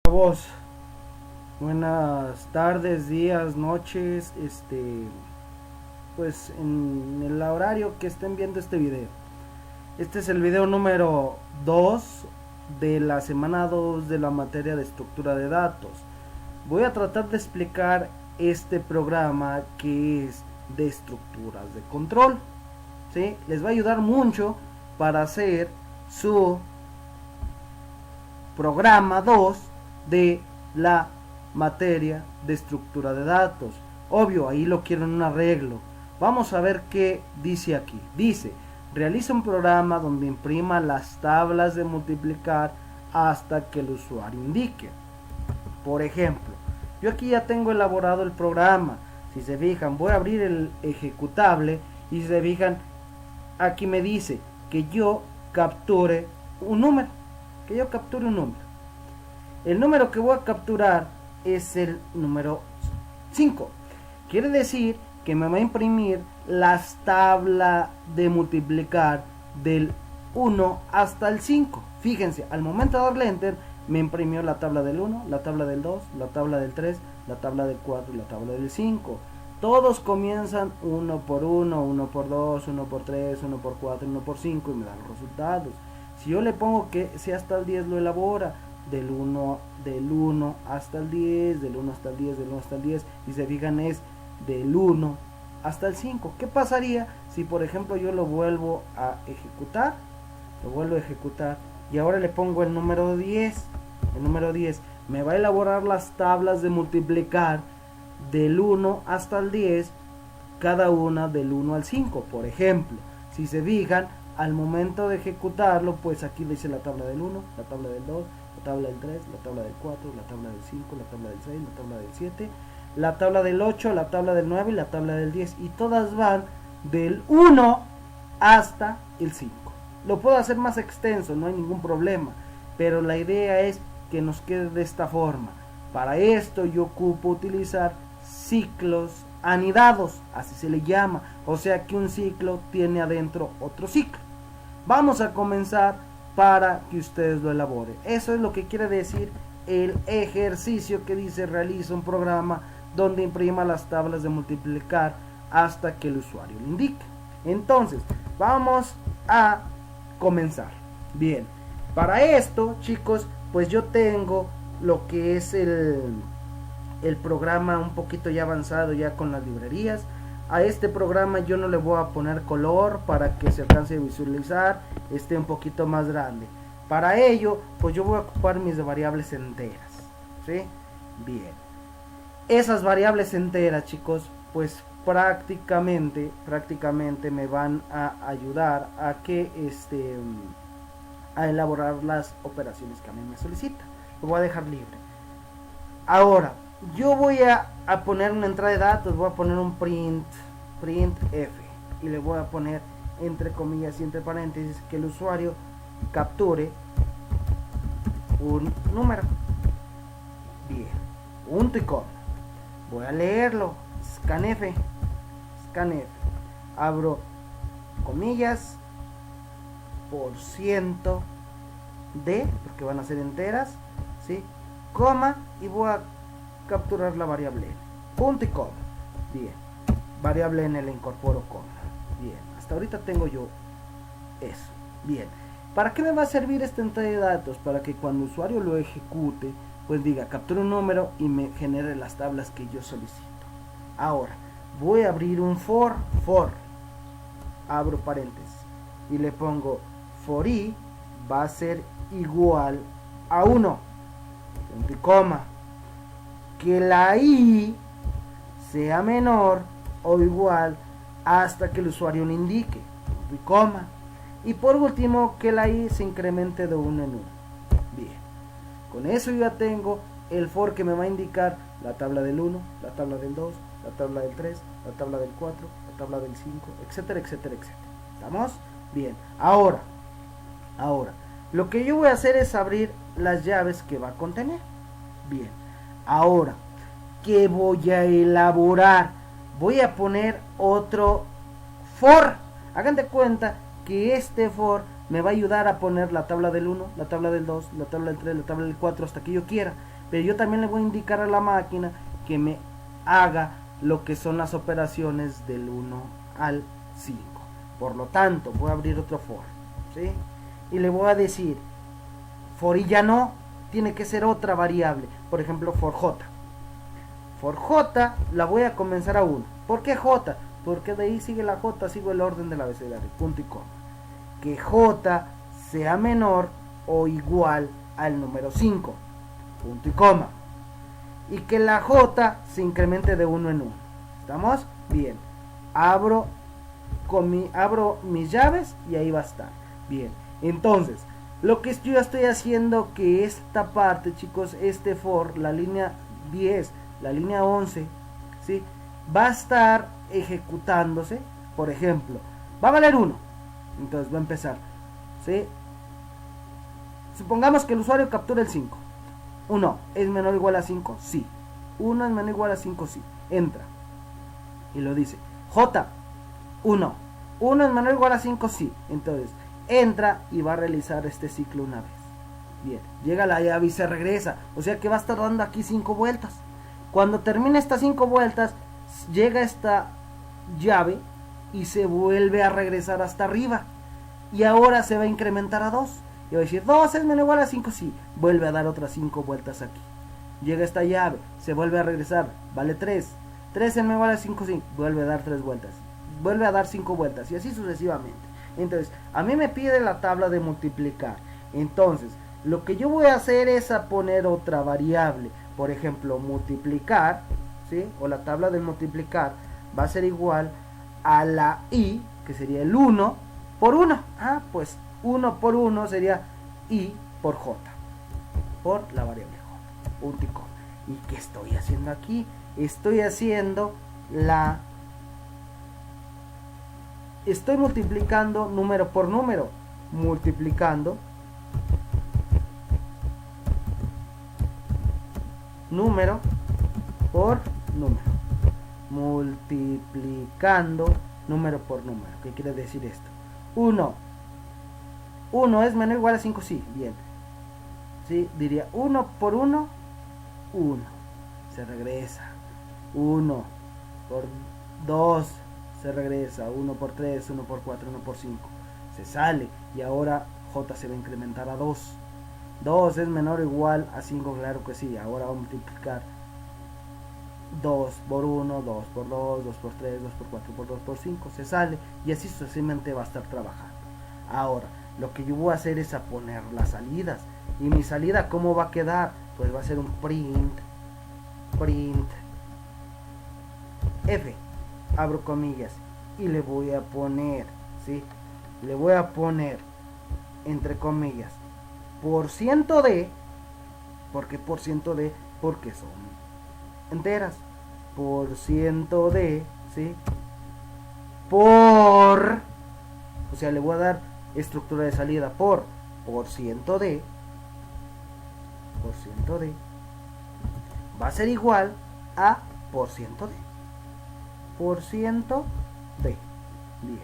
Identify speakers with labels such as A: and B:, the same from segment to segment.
A: Vos, buenas tardes, días, noches, pues en el horario que estén viendo este video. Este es el video número 2 de la semana 2 de la materia de estructura de datos. Voy a tratar de explicar este programa que es de estructuras de control. ¿Sí? Les va a ayudar mucho para hacer su programa 2 de la materia de estructura de datos. Obvio, ahí lo quiero en un arreglo. Vamos a ver qué dice aquí. Dice, realiza un programa donde imprima las tablas de multiplicar hasta que el usuario indique. Por ejemplo, yo aquí ya tengo elaborado el programa. Si se fijan, voy a abrir el ejecutable y si se fijan, aquí me dice que yo capture un número. El número que voy a capturar es el número 5. Quiere decir que me va a imprimir las tablas de multiplicar del 1 hasta el 5. Fíjense, al momento de darle enter, me imprimió la tabla del 1, la tabla del 2, la tabla del 3, la tabla del 4 y la tabla del 5. Todos comienzan 1 por 1, 1 por 2, 1 por 3, 1 por 4, 1 por 5 y me dan los resultados. Si yo le pongo que si hasta el 10 lo elabora, del 1 hasta el 10, del 1 hasta el 10, del 1 hasta el 10, y se fijan es del 1 hasta el 5. ¿Qué pasaría si por ejemplo yo lo vuelvo a ejecutar? Lo vuelvo a ejecutar y ahora le pongo el número 10. El número 10 me va a elaborar las tablas de multiplicar del 1 hasta el 10, cada una del 1 al 5. Por ejemplo, si se fijan, al momento de ejecutarlo, pues aquí dice la tabla del 1, la tabla del 2, la tabla del 3, la tabla del 4, la tabla del 5, la tabla del 6, la tabla del 7, la tabla del 8, la tabla del 9 y la tabla del 10. Y todas van del 1 hasta el 5. Lo puedo hacer más extenso, no hay ningún problema. Pero la idea es que nos quede de esta forma. Para esto yo ocupo utilizar ciclos anidados, así se le llama. O sea que un ciclo tiene adentro otro ciclo. Vamos a comenzar para que ustedes lo elaboren. Eso es lo que quiere decir el ejercicio que dice realiza un programa donde imprima las tablas de multiplicar hasta que el usuario lo indique. Entonces, vamos a comenzar. Bien, para esto, chicos, pues yo tengo lo que es el programa un poquito ya avanzado ya con las librerías. A este programa yo no le voy a poner color para que se alcance a visualizar, esté un poquito más grande. Para ello, pues yo voy a ocupar mis variables enteras, ¿sí? Bien. Esas variables enteras, chicos, pues prácticamente me van a ayudar a que a elaborar las operaciones que a mí me solicitan. Lo voy a dejar libre. Ahora, yo voy a poner una entrada de datos, voy a poner un print f y le voy a poner entre comillas y entre paréntesis que el usuario capture un número. Bien, punto y coma. Voy a leerlo, scanf, abro comillas, por ciento de, porque van a ser enteras, ¿sí? Coma, y voy a capturar la variable n, punto y coma. Bien, variable n le incorporo coma. Bien, hasta ahorita tengo yo eso. Bien, ¿para qué me va a servir esta entrada de datos? Para que cuando el usuario lo ejecute, pues diga capture un número y me genere las tablas que yo solicito. Ahora voy a abrir un for, abro paréntesis y le pongo for i va a ser igual a 1, punto y coma, que la i sea menor o igual hasta que el usuario le indique, punto y coma, y por último que la i se incremente de 1 en 1. Bien, con eso yo ya tengo el for que me va a indicar la tabla del 1, la tabla del 2, la tabla del 3, la tabla del 4, la tabla del 5, etcétera, etcétera, etcétera. ¿Estamos? Bien, ahora, lo que yo voy a hacer es abrir las llaves que va a contener. Bien, ahora, ¿qué voy a elaborar? Voy a poner otro for. Hagan de cuenta que este for me va a ayudar a poner la tabla del 1, la tabla del 2, la tabla del 3, la tabla del 4 hasta que yo quiera. pero yo también le voy a indicar a la máquina que me haga lo que son las operaciones del 1 al 5. Por lo tanto, voy a abrir otro for, ¿sí? Y le voy a decir, for y ya no, tiene que ser otra variable. Por ejemplo, for j. For j la voy a comenzar a 1. ¿Por qué j? Porque de ahí sigue la j, sigo el orden del abecedario, punto y coma. Que j sea menor o igual al número 5, punto y coma. Y que la j se incremente de 1 en 1. ¿Estamos? Bien. Abro mis llaves y ahí va a estar. Bien. Entonces, lo que yo estoy haciendo que esta parte, chicos, este for, la línea 10, la línea 11, ¿sí? Va a estar ejecutándose. Por ejemplo, va a valer 1. Entonces va a empezar, ¿sí? Supongamos que el usuario captura el 5. 1 es menor o igual a 5, sí. 1 es menor o igual a 5, sí. Entra y lo dice. J, 1. 1 es menor o igual a 5, sí. Entonces entra y va a realizar este ciclo una vez. Bien, llega la llave y se regresa. O sea que va a estar dando aquí 5 vueltas. Cuando termine estas 5 vueltas, llega esta llave y se vuelve a regresar hasta arriba. Y ahora se va a incrementar a 2. Y va a decir, 2 es menor o igual a 5, sí. Vuelve a dar otras 5 vueltas aquí. Llega esta llave, se vuelve a regresar, vale 3. 3 es menor o igual a 5, sí. Vuelve a dar 3 vueltas. Vuelve a dar 5 vueltas. Y así sucesivamente. Entonces, a mí me pide la tabla de multiplicar. Entonces, lo que yo voy a hacer es a poner otra variable. Por ejemplo, multiplicar, ¿sí? O la tabla de multiplicar va a ser igual a la i, que sería el 1 por 1. Ah, pues 1 por 1 sería i por j, por la variable j, punto y coma. ¿Y qué estoy haciendo aquí? Estoy haciendo estoy multiplicando número por número, multiplicando número por número, multiplicando número por número. ¿Qué quiere decir esto? 1 es menor o igual a 5, sí, bien. ¿Sí? Diría 1 por 1, 1. Se regresa. 1 por 2, se regresa. 1 por 3, 1 por 4, 1 por 5. Se sale. Y ahora j se va a incrementar a 2. 2 es menor o igual a 5, claro que sí. Ahora vamos a multiplicar 2 por 1, 2 por 2, 2 por 3, 2 por 4, por 2 por 5. Se sale. Y así sucesivamente va a estar trabajando. Ahora, lo que yo voy a hacer es a poner las salidas. Y mi salida, ¿cómo va a quedar? Pues va a ser un print f, abro comillas, y le voy a poner, ¿sí? Le voy a poner, entre comillas, por ciento de, ¿por qué por ciento de? Porque son enteras, por ciento de, ¿sí? Por, o sea, le voy a dar estructura de salida por ciento de, va a ser igual a por ciento de, bien.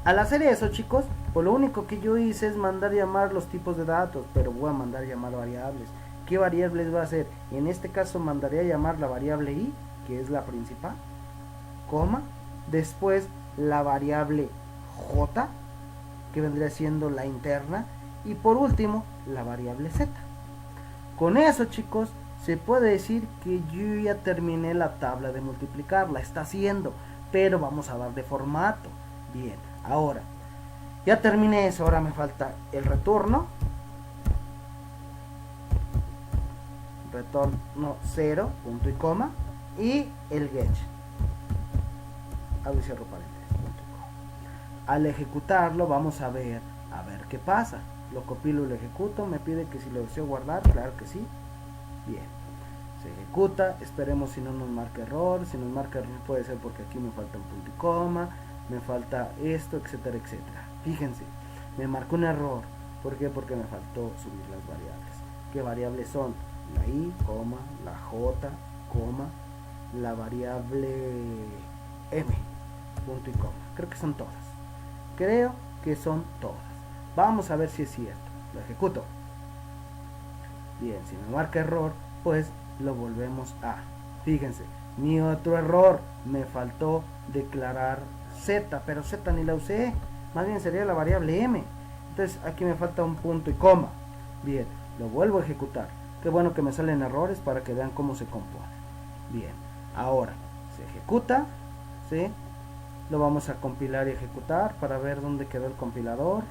A: Al hacer eso, chicos, pues lo único que yo hice es mandar llamar los tipos de datos, pero voy a mandar llamar variables. ¿Qué variables va a hacer? En este caso mandaría llamar la variable i, que es la principal, coma, después la variable j, que vendría siendo la interna, y por último la variable z. Con eso, chicos, se puede decir que yo ya terminé la tabla de multiplicar, la está haciendo, pero vamos a darle formato. Bien, ahora ya terminé eso, ahora me falta el retorno, retorno 0, punto y coma, y el get, abro y cierro paréntesis, punto y coma. Al ejecutarlo vamos a ver qué pasa. Lo compilo y lo ejecuto, me pide que si lo deseo guardar, claro que sí. Bien, se ejecuta, esperemos si no nos marca error. Si nos marca error puede ser porque aquí me falta un punto y coma, me falta esto, etcétera, etcétera. Fíjense, me marcó un error. ¿Por qué? Porque me faltó subir las variables. ¿Qué variables son? La i, coma, la j, coma, la variable m, punto y coma. Creo que son todas. Vamos a ver si es cierto. Lo ejecuto. Bien, si me marca error, pues lo volvemos a. Fíjense, mi otro error, me faltó declarar z, pero z ni la usé, más bien sería la variable m. Entonces aquí me falta un punto y coma. Bien, lo vuelvo a ejecutar. Qué bueno que me salen errores para que vean cómo se compone. Bien, ahora se ejecuta, ¿sí? Lo vamos a compilar y ejecutar para ver dónde quedó el compilador.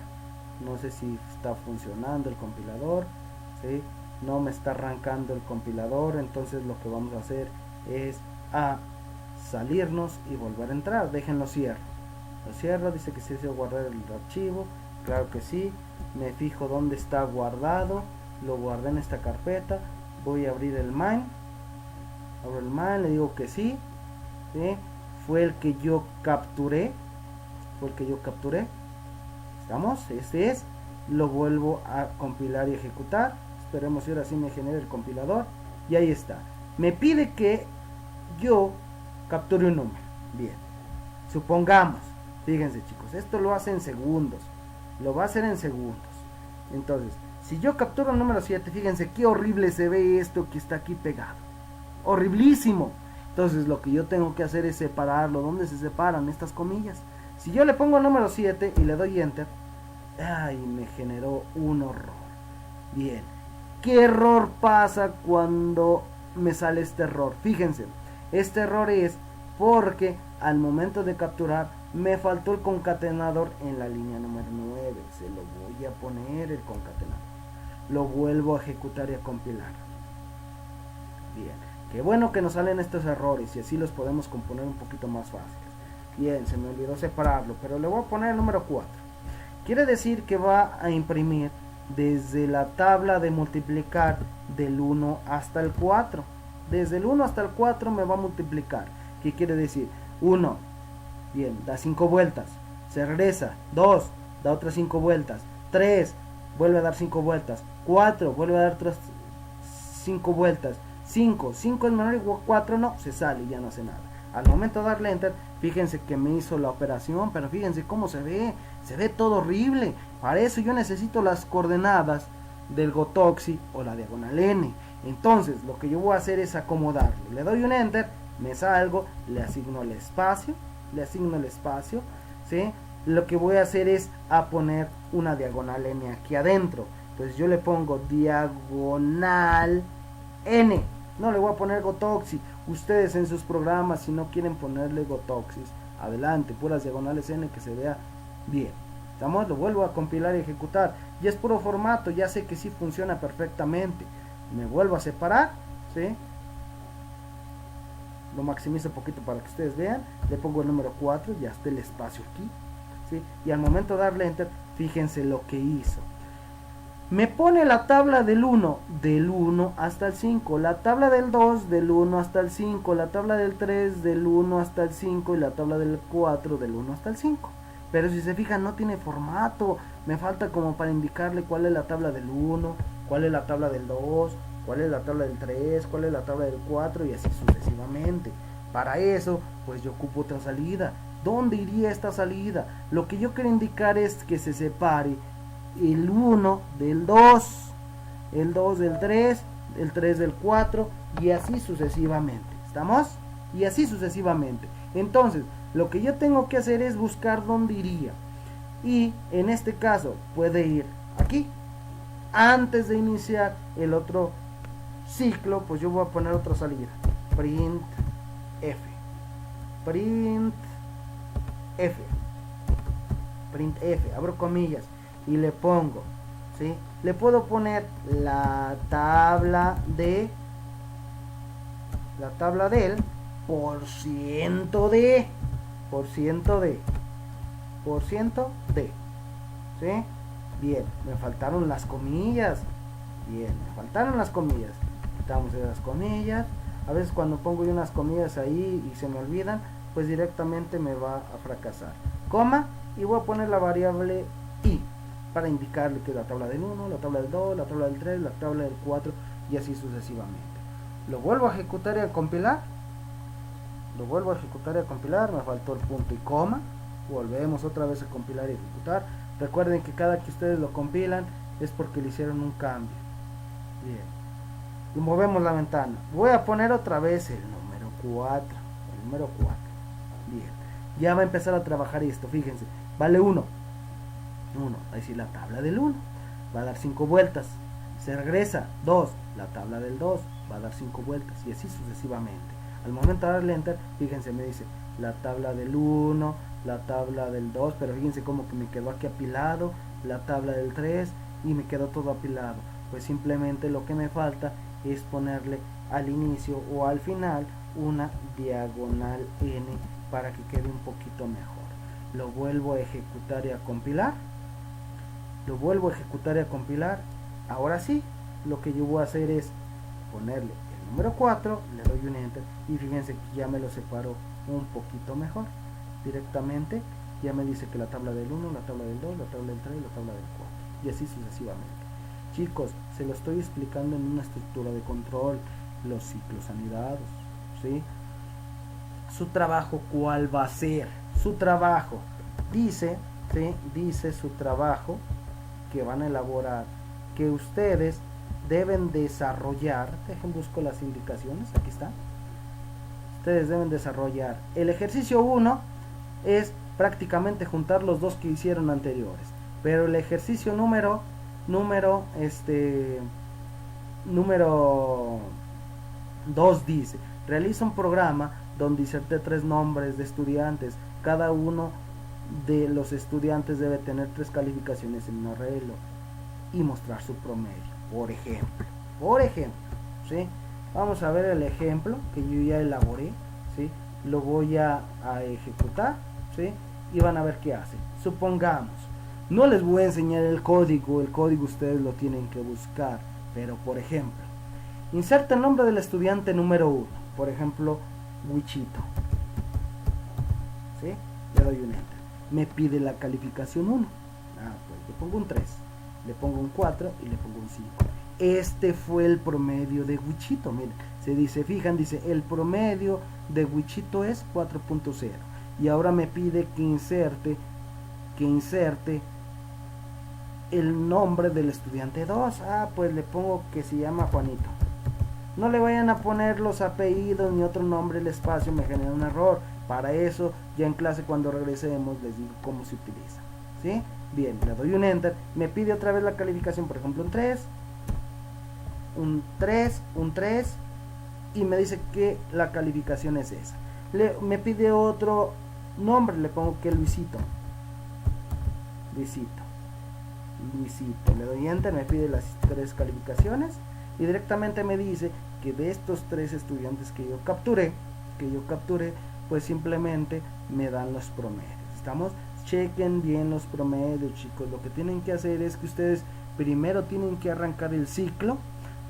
A: No sé si está funcionando el compilador, ¿sí? No me está arrancando el compilador, entonces lo que vamos a hacer es a salirnos y volver a entrar. Déjenlo cierro. Lo cierro, dice que sí se guardar el archivo. Claro que sí. Me fijo dónde está guardado. Lo guardé en esta carpeta. Voy a abrir el main. Abro el main, le digo que sí. ¿Sí? Fue el que yo capturé. ¿Estamos? Este es. Lo vuelvo a compilar y ejecutar. Esperemos si ahora sí me genere el compilador. Y ahí está. Me pide que yo capture un número. Bien. Supongamos. Fíjense, chicos. Esto lo hace en segundos. Lo va a hacer en segundos. Entonces, si yo capturo el número 7, fíjense qué horrible se ve esto que está aquí pegado. Horriblísimo. Entonces lo que yo tengo que hacer es separarlo. ¿Dónde se separan estas comillas? Si yo le pongo el número 7 y le doy enter, ¡ay! Me generó un horror. Bien. ¿Qué error pasa cuando me sale este error? Fíjense, este error es porque al momento de capturar me faltó el concatenador en la línea número 9. Se lo voy a poner el concatenador. Lo vuelvo a ejecutar y a compilar. Bien, qué bueno que nos salen estos errores y así los podemos componer un poquito más fáciles. Bien, se me olvidó separarlo, pero le voy a poner el número 4. Quiere decir que va a imprimir desde la tabla de multiplicar del 1 hasta el 4. Desde el 1 hasta el 4 me va a multiplicar. ¿Qué quiere decir? 1, bien, da 5 vueltas, se regresa, 2, da otras 5 vueltas, 3, vuelve a dar 5 vueltas, 4, vuelve a dar otras 5 vueltas, 5 es menor igual a 4, no, se sale y ya no hace nada. Al momento de darle enter, fíjense que me hizo la operación, pero fíjense cómo se ve todo horrible. Para eso yo necesito las coordenadas del Gotoxi o la diagonal n. Entonces lo que yo voy a hacer es acomodarlo. Le doy un enter, me salgo, le asigno el espacio, ¿sí? Lo que voy a hacer es a poner una diagonal n aquí adentro. Entonces yo le pongo diagonal n. No le voy a poner Gotoxi. Ustedes en sus programas, si no quieren ponerle Gotoxis, adelante, puras diagonales n que se vea bien. ¿Estamos? Lo vuelvo a compilar y ejecutar. Ya es puro formato, ya sé que sí funciona perfectamente. Me vuelvo a separar, ¿sí? Lo maximizo un poquito para que ustedes vean. Le pongo el número 4, ya está el espacio aquí, ¿sí? Y al momento de darle enter, fíjense lo que hizo. Me pone la tabla del 1 hasta el 5, la tabla del 2 del 1 hasta el 5, la tabla del 3 del 1 hasta el 5 y la tabla del 4 del 1 hasta el 5. Pero si se fijan no tiene formato, me falta como para indicarle cuál es la tabla del 1, cuál es la tabla del 2, cuál es la tabla del 3, cuál es la tabla del 4 y así sucesivamente. Para eso pues yo ocupo otra salida. ¿Dónde iría esta salida? Lo que yo quiero indicar es que se separe el 1 del 2, el 2 del 3, el 3 del 4 y así sucesivamente. ¿Estamos? Y así sucesivamente. Entonces, lo que yo tengo que hacer es buscar dónde iría. Y en este caso puede ir aquí. Antes de iniciar el otro ciclo, pues yo voy a poner otra salida. Print F. Print F. Abro comillas. Y le pongo, ¿sí? Le puedo poner la tabla del por ciento de, ¿sí? Bien, me faltaron las comillas. Quitamos las comillas. A veces cuando pongo yo unas comillas ahí y se me olvidan, pues directamente me va a fracasar. Coma, y voy a poner la variable i para indicarle que es la tabla del 1, la tabla del 2, la tabla del 3, la tabla del 4 y así sucesivamente. Lo vuelvo a ejecutar y a compilar. Me faltó el punto y coma. Volvemos otra vez a compilar y ejecutar. Recuerden que cada que ustedes lo compilan es porque le hicieron un cambio. Bien. movemos la ventana. Voy a poner otra vez el número 4. El número 4. Bien. Ya va a empezar a trabajar esto, fíjense. Vale 1. 1, es decir, la tabla del 1. Va a dar 5 vueltas. Se regresa. 2, la tabla del 2. Va a dar 5 vueltas. Y así sucesivamente. Al momento de darle enter, fíjense, me dice la tabla del 1, la tabla del 2. Pero fíjense como que me quedó aquí apilado. La tabla del 3 y me quedó todo apilado. Pues simplemente lo que me falta es ponerle al inicio o al final una diagonal n para que quede un poquito mejor. Lo vuelvo a ejecutar y a compilar. Ahora sí, lo que yo voy a hacer es ponerle el número 4, le doy un enter y fíjense que ya me lo separo un poquito mejor. Directamente ya me dice que la tabla del 1, la tabla del 2, la tabla del 3 y la tabla del 4. Y así sucesivamente. Chicos, se lo estoy explicando en una estructura de control, los ciclos anidados, ¿sí? Su trabajo, ¿cuál va a ser? Su trabajo, dice, ¿sí? Dice su trabajo que van a elaborar, que ustedes deben desarrollar, dejen busco las indicaciones, aquí está. Ustedes deben desarrollar. El ejercicio 1 es prácticamente juntar los dos que hicieron anteriores. Pero el ejercicio número 2 dice, realiza un programa donde inserte 3 nombres de estudiantes. Cada uno de los estudiantes debe tener 3 calificaciones en un arreglo y mostrar su promedio. Por ejemplo, ¿sí? Vamos a ver el ejemplo que yo ya elaboré, ¿sí? Lo voy a ejecutar, ¿sí? Y van a ver qué hace. Supongamos, no les voy a enseñar el código ustedes lo tienen que buscar, pero por ejemplo, inserta el nombre del estudiante número 1, por ejemplo, Wichito, ¿sí? Le doy un enter, me pide la calificación 1, pues le pongo un 3, le pongo un 4 y le pongo un 5. Este fue el promedio de Wichito, miren, dice el promedio de Wichito es 4.0 y ahora me pide que inserte el nombre del estudiante 2. Pues le pongo que se llama Juanito. No le vayan a poner los apellidos ni otro nombre, el espacio me genera un error. Para eso ya en clase cuando regresemos les digo cómo se utiliza, ¿sí? Bien, le doy un enter, me pide otra vez la calificación, por ejemplo un 3 y me dice que la calificación es esa. Me pide otro nombre, le pongo que Luisito, le doy enter, me pide las 3 calificaciones y directamente me dice que de estos 3 estudiantes que yo capturé, pues simplemente me dan los promedios. ¿Estamos? Chequen bien los promedios, chicos. Lo que tienen que hacer es que ustedes primero tienen que arrancar el ciclo.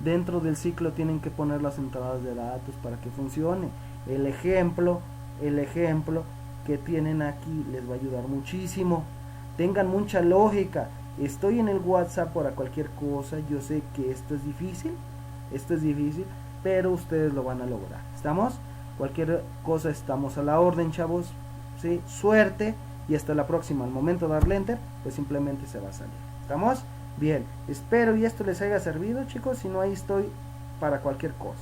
A: Dentro del ciclo tienen que poner las entradas de datos para que funcione. El ejemplo que tienen aquí les va a ayudar muchísimo. Tengan mucha lógica. Estoy en el WhatsApp para cualquier cosa. Yo sé que esto es difícil, pero ustedes lo van a lograr. ¿Estamos? Cualquier cosa estamos a la orden, chavos. ¿Sí? Suerte y hasta la próxima. Al momento de darle enter, pues simplemente se va a salir. ¿Estamos? Bien, espero y esto les haya servido, chicos. Si no, ahí estoy para cualquier cosa.